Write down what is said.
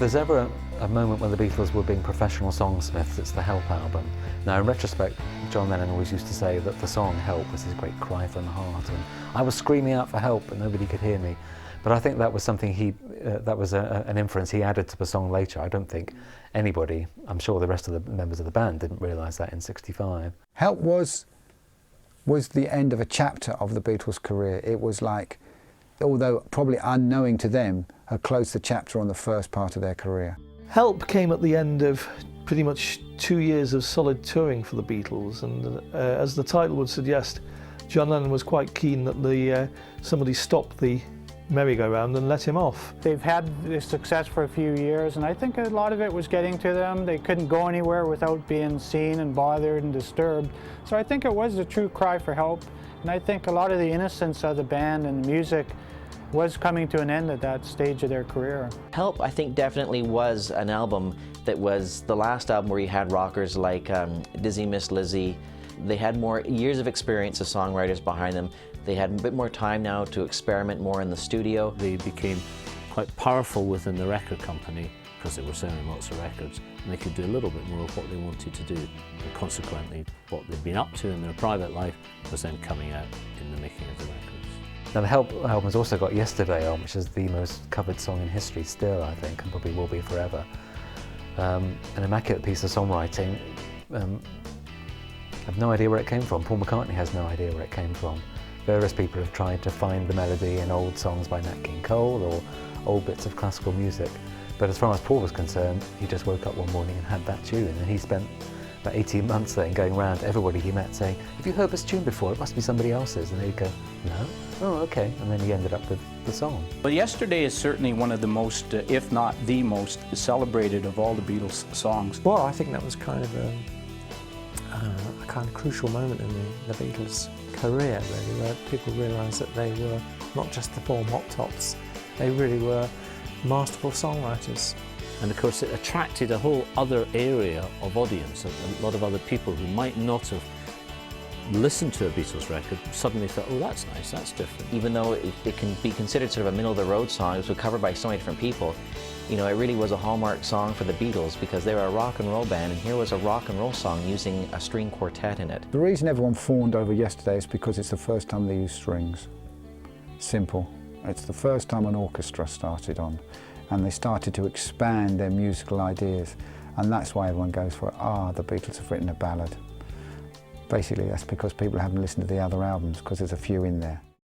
there's ever a moment when the Beatles were being professional songsmiths, it's the Help album. Now, in retrospect, John Lennon always used to say that the song Help was his great cry from the heart, and I was screaming out for help and nobody could hear me. But I think that was something that was an inference he added to the song later. I don't think anybody, I'm sure the rest of the members of the band didn't realise that in '65. Help was the end of a chapter of the Beatles' career. It was like, although probably unknowing to them, had closed the chapter on the first part of their career. Help came at the end of pretty much 2 years of solid touring for the Beatles, and as the title would suggest, John Lennon was quite keen that somebody stop the merry-go-round and let him off. They've had this success for a few years, and I think a lot of it was getting to them. They couldn't go anywhere without being seen and bothered and disturbed. So I think it was a true cry for help, and I think a lot of the innocence of the band and the music was coming to an end at that stage of their career. Help, I think, definitely was an album that was the last album where you had rockers like Dizzy Miss Lizzy. They had more years of experience as songwriters behind them. They had a bit more time now to experiment more in the studio. They became quite powerful within the record company because they were selling lots of records, and they could do a little bit more of what they wanted to do. And consequently, what they'd been up to in their private life was then coming out in the making of the records. Now, the Help album has also got Yesterday on, which is the most covered song in history still, I think, and probably will be forever. An immaculate piece of songwriting. I have no idea where it came from. Paul McCartney has no idea where it came from. Various people have tried to find the melody in old songs by Nat King Cole or old bits of classical music. But as far as Paul was concerned, he just woke up one morning and had that tune, and he spent about 18 months then going around to everybody he met saying, "Have you heard this tune before? It must be somebody else's." And they'd go, "No? Oh, okay." And then he ended up with the song. Well, Yesterday is certainly one of the most, if not the most, celebrated of all the Beatles songs. Well, I think that was kind of a kind of crucial moment in the Beatles' career, really, where people realised that they were not just the four mop tops, they really were masterful songwriters. And of course it attracted a whole other area of audience, a lot of other people who might not have listened to a Beatles record suddenly thought, oh, that's nice, that's different. Even though it can be considered sort of a middle-of-the-road song, it was covered by so many different people, you know, it really was a hallmark song for the Beatles because they were a rock and roll band, and here was a rock and roll song using a string quartet in it. The reason everyone fawned over Yesterday is because it's the first time they used strings. Simple. It's the first time an orchestra started on, and they started to expand their musical ideas, and that's why everyone goes for it. The Beatles have written a ballad. Basically, that's because people haven't listened to the other albums, because there's a few in there.